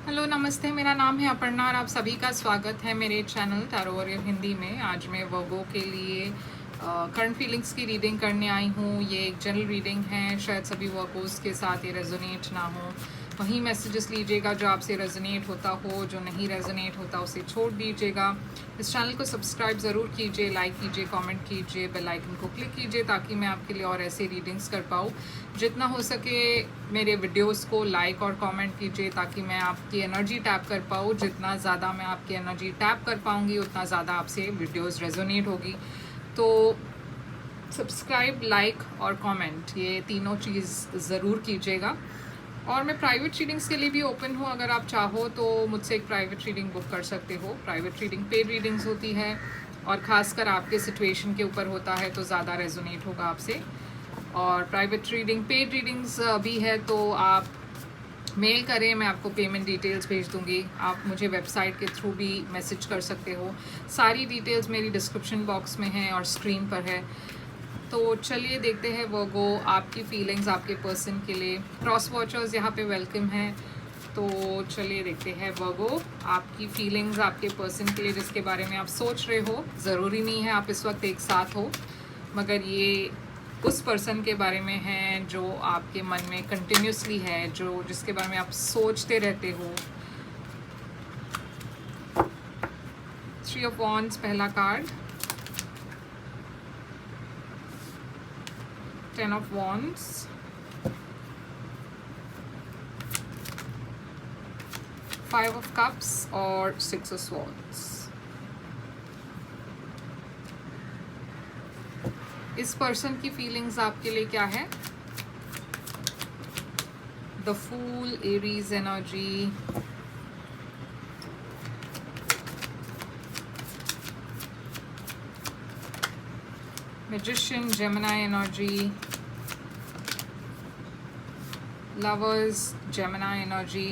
Hello नमस्ते, मेरा नाम है अपर्णा और आप सभी का स्वागत है मेरे चैनल टैरो वॉरियर हिंदी में। आज मैं वर्गो के लिए करंट फीलिंग्स की रीडिंग करने आई हूँ। ये एक जनरल रीडिंग है, शायद सभी वर्गोस के साथ ये रेजोनेट ना हो। वही मैसेजेस लीजिएगा जो आपसे रेजोनेट होता हो, जो नहीं रेजोनेट होता उसे छोड़ दीजिएगा। इस चैनल को सब्सक्राइब ज़रूर कीजिए, लाइक कीजिए, कमेंट कीजिए, बेल आइकन को क्लिक कीजिए ताकि मैं आपके लिए और ऐसे रीडिंग्स कर पाऊँ। जितना हो सके मेरे वीडियोस को लाइक और कमेंट कीजिए ताकि मैं आपकी एनर्जी टैप कर पाऊँ। जितना ज़्यादा मैं आपकी एनर्जी टैप कर पाऊँगी उतना ज़्यादा आपसे वीडियोस रेजोनेट होगी। तो सब्सक्राइब, लाइक और कमेंट, ये तीनों चीज़ ज़रूर कीजिएगा। और मैं प्राइवेट रीडिंग्स के लिए भी ओपन हूँ। अगर आप चाहो तो मुझसे एक प्राइवेट रीडिंग बुक कर सकते हो। प्राइवेट रीडिंग पेड रीडिंग्स होती है और ख़ासकर आपके सिचुएशन के ऊपर होता है तो ज़्यादा रेजोनेट होगा आपसे। और प्राइवेट रीडिंग पेड रीडिंग्स भी है तो आप मेल करें, मैं आपको पेमेंट डिटेल्स भेज दूंगी। आप मुझे वेबसाइट के थ्रू भी मैसेज कर सकते हो। सारी डिटेल्स मेरी डिस्क्रिप्शन बॉक्स में है और स्क्रीन पर है। तो चलिए देखते हैं वर्गो, आपकी फीलिंग्स आपके पर्सन के लिए। क्रॉस वॉचर्स यहाँ पे वेलकम हैं। तो चलिए देखते हैं वर्गो, आपकी फीलिंग्स आपके पर्सन के लिए जिसके बारे में आप सोच रहे हो। ज़रूरी नहीं है आप इस वक्त एक साथ हो, मगर ये उस पर्सन के बारे में है जो आपके मन में कंटिन्यूसली है, जो जिसके बारे में आप सोचते रहते हो। 3 ऑफ वॉन्ड्स पहला card, 10 of wands, 5 of cups और 6 ऑफ स्वॉर्ड्स। इस पर्सन की फीलिंग्स आपके लिए क्या है? The fool, Aries energy, magician, Gemini energy, lovers, Gemini energy.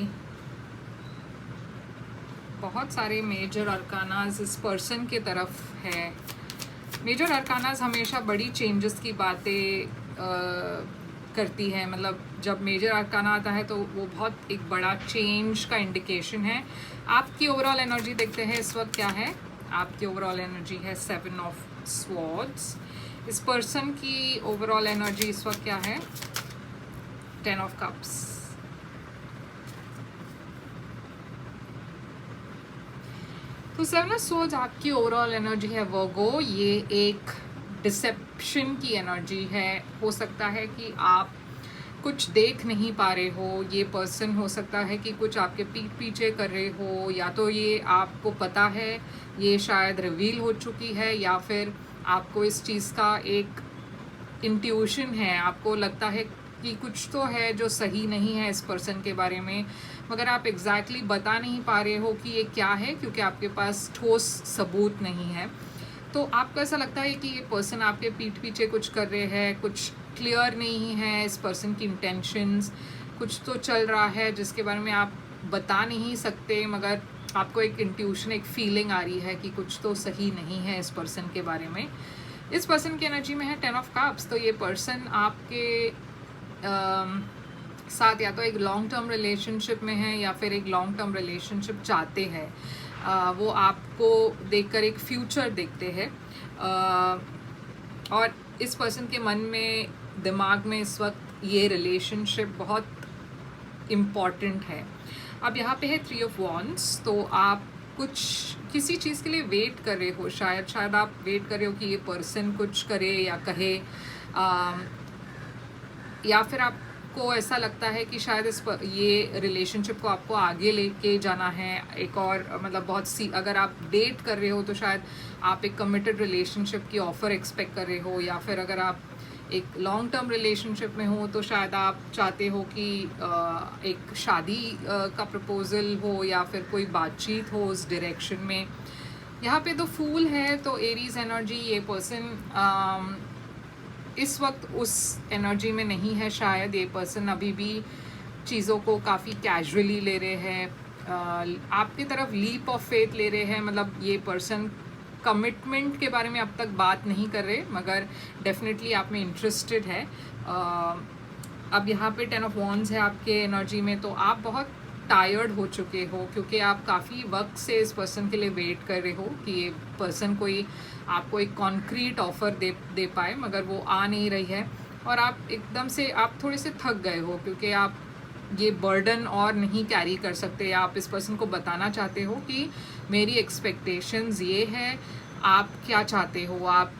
बहुत सारे मेजर अरकानाज इस पर्सन की तरफ है। मेजर अरकानाज हमेशा बड़ी चेंजेस की बातें करती है। मतलब जब मेजर अरकाना आता है तो वो बहुत एक बड़ा चेंज का इंडिकेशन है। आपकी ओवरऑल एनर्जी देखते हैं इस वक्त क्या है। आपकी ओवरऑल एनर्जी है 7 ऑफ स्वॉर्ड्स। इस पर्सन की ओवरऑल एनर्जी इस वक्त क्या है? 10 ऑफ कप्स। तो 7 ऑफ स्वॉर्ड्स आपकी ओवरऑल एनर्जी है वर्गो। ये एक डिसेप्शन की एनर्जी है। हो सकता है कि आप कुछ देख नहीं पा रहे हो। ये पर्सन हो सकता है कि कुछ आपके पीठ पीछे कर रहे हो, या तो ये आपको पता है, ये शायद रिवील हो चुकी है, या फिर आपको इस चीज़ का एक इंट्यूशन है। आपको लगता है कि कुछ तो है जो सही नहीं है इस पर्सन के बारे में, मगर आप एग्जैक्टली बता नहीं पा रहे हो कि ये क्या है क्योंकि आपके पास ठोस सबूत नहीं है। तो आपको ऐसा लगता है कि ये पर्सन आपके पीठ पीछे कुछ कर रहे हैं, कुछ क्लियर नहीं है इस पर्सन की इंटेंशंस। कुछ तो चल रहा है जिसके बारे में आप बता नहीं सकते, मगर आपको एक इंट्यूशन, एक फीलिंग आ रही है कि कुछ तो सही नहीं है इस पर्सन के बारे में। इस पर्सन की एनर्जी में है 10 ऑफ कप्स। तो ये पर्सन आपके साथ या तो एक लॉन्ग टर्म रिलेशनशिप में है या फिर एक लॉन्ग टर्म रिलेशनशिप चाहते हैं। वो आपको देखकर एक फ्यूचर देखते हैं। और इस पर्सन के मन में, दिमाग में इस वक्त ये रिलेशनशिप बहुत इम्पॉर्टेंट है। अब यहाँ पे है 3 ऑफ वॉन्ड्स। तो आप कुछ किसी चीज़ के लिए वेट कर रहे हो। शायद आप वेट कर रहे हो कि ये पर्सन कुछ करे या कहे, या फिर आपको ऐसा लगता है कि शायद ये रिलेशनशिप को आपको आगे लेके जाना है। एक और मतलब बहुत सी, अगर आप डेट कर रहे हो तो शायद आप एक कमिटेड रिलेशनशिप की ऑफ़र एक्सपेक्ट कर रहे हो, या फिर अगर आप एक लॉन्ग टर्म रिलेशनशिप में हो तो शायद आप चाहते हो कि एक शादी का प्रपोज़ल हो या फिर कोई बातचीत हो उस डायरेक्शन में। यहाँ पे तो फूल है, तो एरीज एनर्जी, ये पर्सन इस वक्त उस एनर्जी में नहीं है। शायद ये पर्सन अभी भी चीज़ों को काफ़ी कैजुअली ले रहे हैं, आपकी तरफ लीप ऑफ फेथ ले रहे हैं। मतलब ये पर्सन कमिटमेंट के बारे में अब तक बात नहीं कर रहे, मगर डेफिनेटली आप में इंटरेस्टेड है। अब यहाँ पे 10 ऑफ वॉन्ड्स है आपके एनर्जी में, तो आप बहुत टायर्ड हो चुके हो, क्योंकि आप काफ़ी वक्त से इस पर्सन के लिए वेट कर रहे हो कि ये पर्सन कोई आपको एक कॉन्क्रीट ऑफ़र दे पाए, मगर वो आ नहीं रही है। और आप एकदम से आप थोड़े से थक गए हो, क्योंकि आप ये बर्डन और नहीं कैरी कर सकते। आप इस पर्सन को बताना चाहते हो कि मेरी एक्सपेक्टेशंस ये है, आप क्या चाहते हो, आप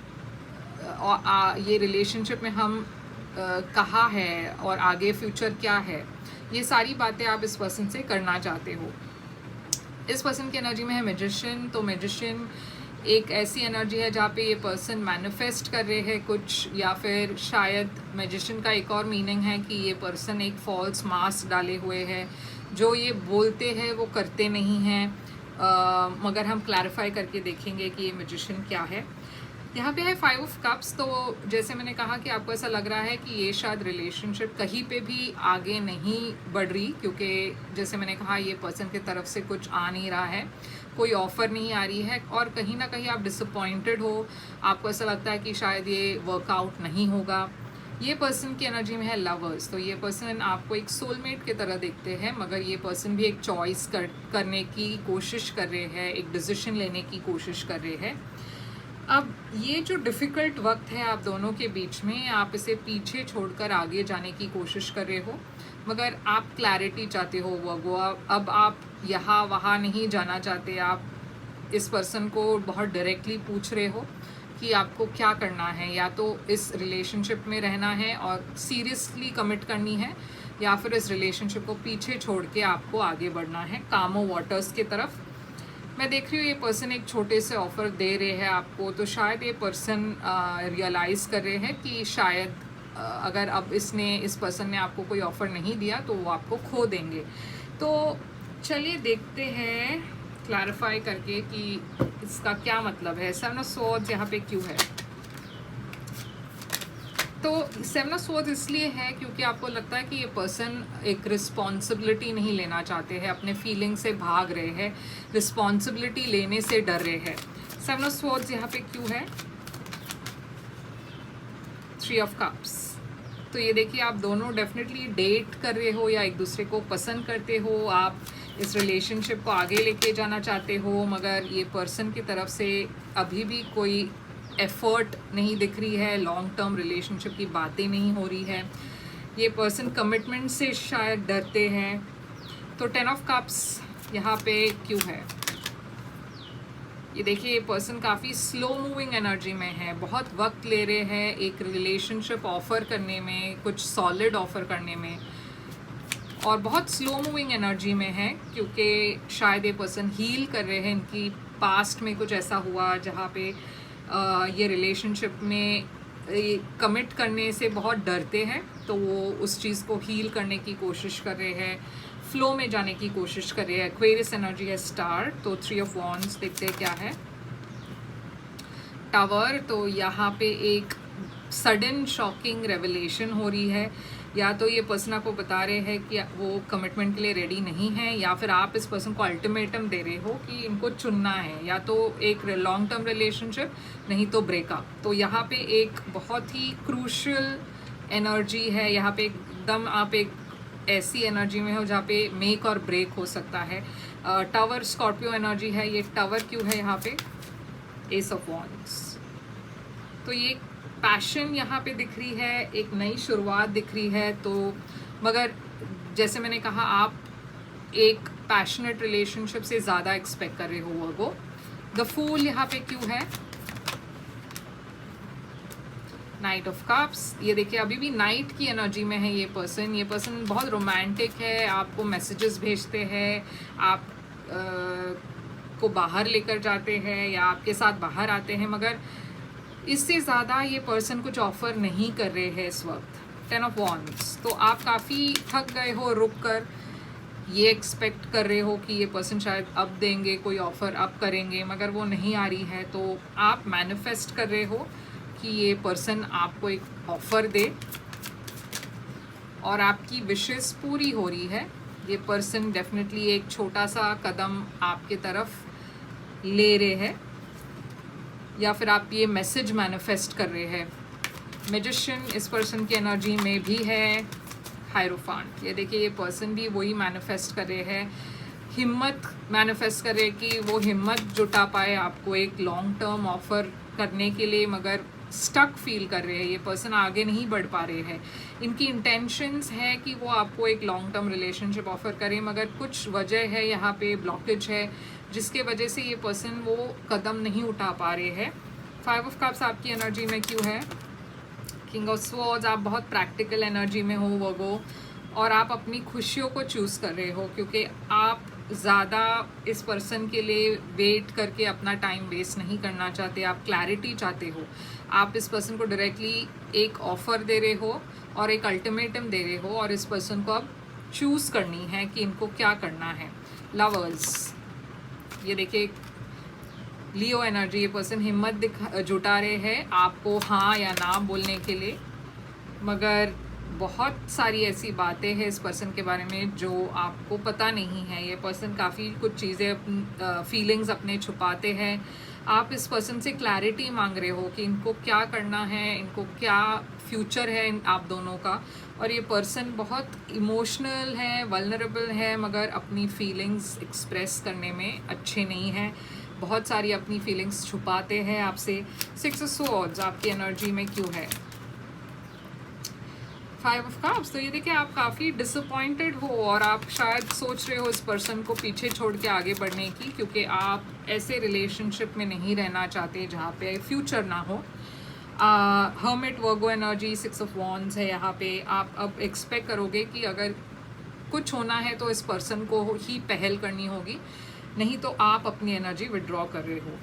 ये रिलेशनशिप में हम कहाँ है और आगे फ्यूचर क्या है, ये सारी बातें आप इस पर्सन से करना चाहते हो। इस पर्सन की एनर्जी में है मैजिशियन। तो मैजिशियन एक ऐसी एनर्जी है जहाँ पे ये पर्सन मैनिफेस्ट कर रहे हैं कुछ, या फिर शायद मैजिशियन का एक और मीनिंग है कि ये पर्सन एक फॉल्स मास्क डाले हुए है, जो ये बोलते हैं वो करते नहीं हैं। मगर हम क्लैरिफाई करके देखेंगे कि ये मैजिशियन क्या है। यहाँ पे है 5 ऑफ कप्स। तो जैसे मैंने कहा कि आपको ऐसा लग रहा है कि ये शायद रिलेशनशिप कहीं पे भी आगे नहीं बढ़ रही, क्योंकि जैसे मैंने कहा ये पर्सन की तरफ से कुछ आ नहीं रहा है, कोई ऑफ़र नहीं आ रही है, और कहीं ना कहीं आप डिसअपॉइंटेड हो। आपको ऐसा लगता है कि शायद ये वर्कआउट नहीं होगा। ये पर्सन की एनर्जी में है लवर्स। तो ये पर्सन आपको एक सोलमेट की तरह देखते हैं, मगर ये पर्सन भी एक चॉइस करने की कोशिश कर रहे हैं, एक डिसीजन लेने की कोशिश कर रहे हैं। अब ये जो डिफ़िकल्ट वक्त है आप दोनों के बीच में, आप इसे पीछे छोड़कर आगे जाने की कोशिश कर रहे हो, मगर आप क्लैरिटी चाहते हो वो। अब आप यहाँ वहाँ नहीं जाना चाहते। आप इस पर्सन को बहुत डायरेक्टली पूछ रहे हो कि आपको क्या करना है, या तो इस रिलेशनशिप में रहना है और सीरियसली कमिट करनी है, या फिर इस रिलेशनशिप को पीछे छोड़ के आपको आगे बढ़ना है कामो वाटर्स की तरफ। मैं देख रही हूँ ये पर्सन एक छोटे से ऑफ़र दे रहे हैं आपको। तो शायद ये पर्सन रियलाइज़ कर रहे हैं कि शायद अगर अब इस पर्सन ने आपको कोई ऑफ़र नहीं दिया तो वो आपको खो देंगे। तो चलिए देखते हैं क्लैरिफाई करके कि इसका क्या मतलब है। 7 ऑफ स्वॉर्ड्स यहाँ पे क्यों है? तो 7 ऑफ स्वॉर्ड्स इसलिए है क्योंकि आपको लगता है कि ये पर्सन एक रिस्पॉन्सिबिलिटी नहीं लेना चाहते हैं, अपने फीलिंग से भाग रहे हैं, रिस्पॉन्सिबिलिटी लेने से डर रहे हैं। 7 ऑफ स्वॉर्ड्स यहाँ पे क्यों है? 3 ऑफ कप्स। तो ये देखिए आप दोनों डेफिनेटली डेट कर रहे हो या एक दूसरे को पसंद करते हो, आप इस रिलेशनशिप को आगे लेके जाना चाहते हो, मगर ये पर्सन की तरफ से अभी भी कोई एफर्ट नहीं दिख रही है, लॉन्ग टर्म रिलेशनशिप की बातें नहीं हो रही है। ये पर्सन कमिटमेंट से शायद डरते हैं। तो 10 ऑफ कप्स यहाँ पे क्यों है? ये देखिए ये पर्सन काफ़ी स्लो मूविंग एनर्जी में है, बहुत वक्त ले रहे हैं एक रिलेशनशिप ऑफ़र करने में, कुछ सॉलिड ऑफ़र करने में, और बहुत स्लो मूविंग एनर्जी में है, क्योंकि शायद ये पर्सन हील कर रहे हैं। इनकी पास्ट में कुछ ऐसा हुआ जहाँ पे ये रिलेशनशिप में कमिट करने से बहुत डरते हैं, तो वो उस चीज़ को हील करने की कोशिश कर रहे हैं, फ्लो में जाने की कोशिश कर रहे हैं। एक्वेरियस एनर्जी है स्टार। तो 3 ऑफ वॉन्ड्स देखते हैं क्या है। टावर। तो यहाँ पे एक सडन शॉकिंग रेवलेशन हो रही है, या तो ये पर्सन आपको बता रहे हैं कि वो कमिटमेंट के लिए रेडी नहीं है, या फिर आप इस पर्सन को अल्टीमेटम दे रहे हो कि इनको चुनना है, या तो एक लॉन्ग टर्म रिलेशनशिप नहीं तो ब्रेकअप। तो यहाँ पे एक बहुत ही क्रूशियल एनर्जी है। यहाँ पे एकदम आप एक ऐसी एनर्जी में हो जहाँ पे मेक और ब्रेक हो सकता है। टावर स्कॉर्पियो एनर्जी है। ये टावर क्यों है यहाँ पे? S of wands. तो ये पैशन यहाँ पे दिख रही है, एक नई शुरुआत दिख रही है। तो मगर जैसे मैंने कहा आप एक पैशनेट रिलेशनशिप से ज़्यादा एक्सपेक्ट कर रहे हो वो। द फूल यहाँ पे क्यों है? Night of cups. ये देखिए अभी भी नाइट की एनर्जी में है ये पर्सन। ये पर्सन बहुत रोमांटिक है, आपको मैसेजेस भेजते हैं, आप को बाहर लेकर जाते हैं या आपके साथ बाहर आते हैं, मगर इससे ज़्यादा ये पर्सन कुछ ऑफ़र नहीं कर रहे हैं इस वक्त। 10 ऑफ वॉन्ड्स। तो आप काफ़ी थक गए हो रुक कर, ये एक्सपेक्ट कर रहे हो कि ये पर्सन शायद अब देंगे, कोई ऑफ़र अब करेंगे, मगर वो नहीं आ रही है। तो आप मैनिफेस्ट कर रहे हो कि ये पर्सन आपको एक ऑफ़र दे और आपकी विशेस पूरी हो रही है। ये पर्सन डेफिनेटली एक छोटा सा कदम आपके तरफ ले रहे हैं, या फिर आप ये मैसेज मैनिफेस्ट कर रहे हैं। मैजिशियन इस पर्सन की एनर्जी में भी है। हायरोफांट। ये देखिए, ये पर्सन भी वही मैनिफेस्ट कर रहे हैं, हिम्मत मैनिफेस्ट कर रहे हैं कि वो हिम्मत जुटा पाए आपको एक लॉन्ग टर्म ऑफर करने के लिए, मगर स्टक फील कर रहे हैं। ये पर्सन आगे नहीं बढ़ पा रहे हैं। इनकी इंटेंशंस है कि वो आपको एक लॉन्ग टर्म रिलेशनशिप ऑफर करें, मगर कुछ वजह है, यहाँ पे ब्लॉकेज है, जिसके वजह से ये पर्सन वो कदम नहीं उठा पा रहे हैं। 5 ऑफ कप्स आपकी एनर्जी में क्यों है? किंग ऑफ स्वॉर्ड्स, आप बहुत प्रैक्टिकल एनर्जी में हो वर्गो, और आप अपनी खुशियों को चूज़ कर रहे हो, क्योंकि आप ज़्यादा इस पर्सन के लिए वेट करके अपना टाइम वेस्ट नहीं करना चाहते। आप क्लैरिटी चाहते हो। आप इस पर्सन को डायरेक्टली एक ऑफ़र दे रहे हो और एक अल्टीमेटम दे रहे हो, और इस पर्सन को अब चूज़ करनी है कि इनको क्या करना है। लवर्स, ये देखिए लियो एनर्जी, ये पर्सन हिम्मत जुटा रहे हैं आपको हाँ या ना बोलने के लिए, मगर बहुत सारी ऐसी बातें हैं इस पर्सन के बारे में जो आपको पता नहीं है। ये पर्सन काफ़ी कुछ चीज़ें, फीलिंग्स अपने छुपाते हैं। आप इस पर्सन से क्लैरिटी मांग रहे हो कि इनको क्या करना है, इनको क्या फ्यूचर है आप दोनों का। और ये पर्सन बहुत इमोशनल है, वल्नरेबल है, मगर अपनी फीलिंग्स एक्सप्रेस करने में अच्छे नहीं हैं। बहुत सारी अपनी फीलिंग्स छुपाते हैं आपसे। 6 ऑफ स्वॉर्ड्स आपकी एनर्जी में क्यों है? 5 ऑफ कप्स, तो ये देखिए आप काफ़ी डिसअपॉइंटेड हो, और आप शायद सोच रहे हो इस पर्सन को पीछे छोड़ के आगे बढ़ने की, क्योंकि आप ऐसे रिलेशनशिप में नहीं रहना चाहते जहाँ पे फ्यूचर ना हो। Hermit Virgo energy, 6 of wands है यहाँ पे। आप अब एक्सपेक्ट करोगे कि अगर कुछ होना है तो इस पर्सन को ही पहल करनी होगी, नहीं तो आप अपनी एनर्जी विड्रॉ कर रहे हो।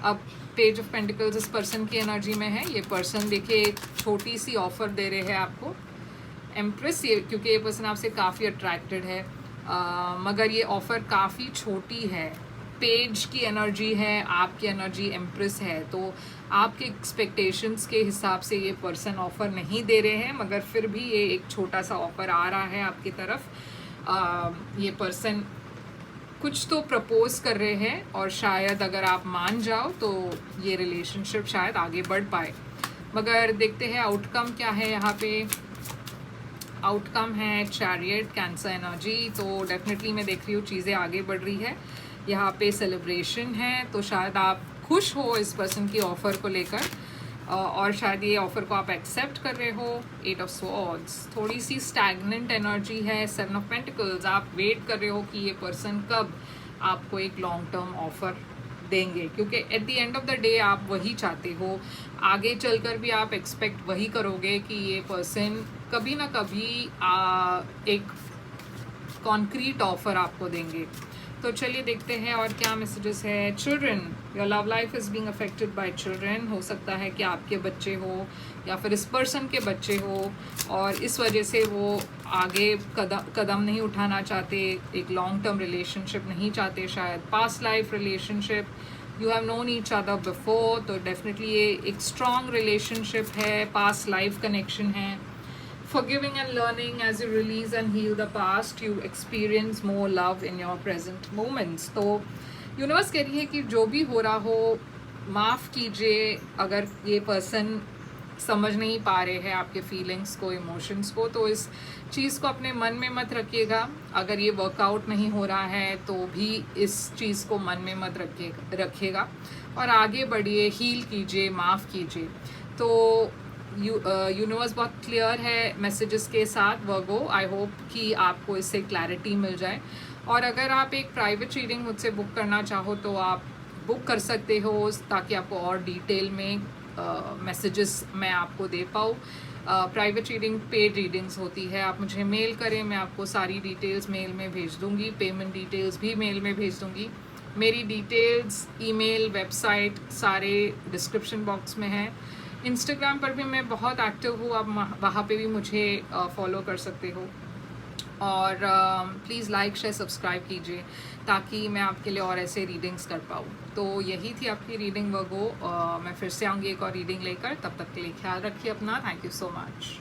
अब पेज ऑफ पेंटिकल्स इस पर्सन की एनर्जी में है। ये पर्सन देखिए एक छोटी सी ऑफर दे रहे हैं आपको। एम्प्रेस, ये क्योंकि ये पर्सन आपसे काफ़ी अट्रैक्टेड है, मगर ये ऑफ़र काफ़ी छोटी है। पेज की एनर्जी है, आपकी एनर्जी एम्प्रेस है, तो आपके एक्सपेक्टेशंस के हिसाब से ये पर्सन ऑफ़र नहीं दे रहे हैं, मगर फिर भी ये एक छोटा सा ऑफ़र आ रहा है आपकी तरफ। ये पर्सन कुछ तो प्रपोज कर रहे हैं, और शायद अगर आप मान जाओ तो ये रिलेशनशिप शायद आगे बढ़ पाए। मगर देखते हैं आउटकम क्या है यहाँ पे। आउटकम है चैरियट, कैंसर एनर्जी। तो डेफिनेटली मैं देख रही हूँ चीज़ें आगे बढ़ रही है। यहाँ पे सेलिब्रेशन है, तो शायद आप खुश हो इस पर्सन की ऑफ़र को लेकर, और शायद ये ऑफ़र को आप एक्सेप्ट कर रहे हो। 8 ऑफ स्वॉर्ड्स, थोड़ी सी स्टैग्नेंट एनर्जी है। 7 ऑफ पेंटिकल्स, आप वेट कर रहे हो कि ये पर्सन कब आपको एक लॉन्ग टर्म ऑफ़र देंगे, क्योंकि at the end of the day आप वही चाहते हो। आगे चलकर भी आप एक्सपेक्ट वही करोगे कि ये पर्सन कभी ना कभी एक कॉन्क्रीट ऑफ़र आपको देंगे। तो चलिए देखते हैं और क्या मैसेजेस है। Children, your love life is being affected by children. हो सकता है कि आपके बच्चे हो या फिर इस पर्सन के बच्चे हो, और इस वजह से वो आगे कदम नहीं उठाना चाहते, एक लॉन्ग टर्म रिलेशनशिप नहीं चाहते, शायद past life relationship, you have known each other before. तो डेफिनेटली ये एक स्ट्रॉन्ग रिलेशनशिप है, पास्ट लाइफ कनेक्शन है। Forgiving and learning, as you release and heal the past, you experience more love in your present moments. तो universe कह रही है कि जो भी हो रहा हो माफ़ कीजिए। अगर ये पर्सन समझ नहीं पा रहे हैं आपके फीलिंग्स को, इमोशंस को, तो इस चीज़ को अपने मन में मत रखिएगा। अगर ये वर्कआउट नहीं हो रहा है तो भी इस चीज़ को मन में मत रखिएगा, और आगे बढ़िए, हील कीजिए, माफ़ कीजिए। तो यूनिवर्स बहुत क्लियर है मैसेजेस के साथ वर्गो। आई होप कि आपको इससे क्लैरिटी मिल जाए। और अगर आप एक प्राइवेट रीडिंग मुझसे बुक करना चाहो तो आप बुक कर सकते हो, ताकि आपको और डिटेल में मैसेजेस मैं आपको दे पाऊँ। प्राइवेट रीडिंग पेड रीडिंग्स होती है। आप मुझे मेल करें, मैं आपको सारी डिटेल्स मेल में भेज दूँगी, पेमेंट डिटेल्स भी मेल में भेज दूँगी। मेरी डिटेल्स, ईमेल, वेबसाइट सारे डिस्क्रिप्शन बॉक्स में है। इंस्टाग्राम पर भी मैं बहुत एक्टिव हूँ, आप वहाँ पे भी मुझे फॉलो कर सकते हो। और प्लीज़ लाइक, शेयर, सब्सक्राइब कीजिए, ताकि मैं आपके लिए और ऐसे रीडिंग्स कर पाऊँ। तो यही थी आपकी रीडिंग वर्गो। मैं फिर से आऊँगी एक और रीडिंग लेकर। तब तक के लिए ख्याल रखिए अपना। Thank you so much.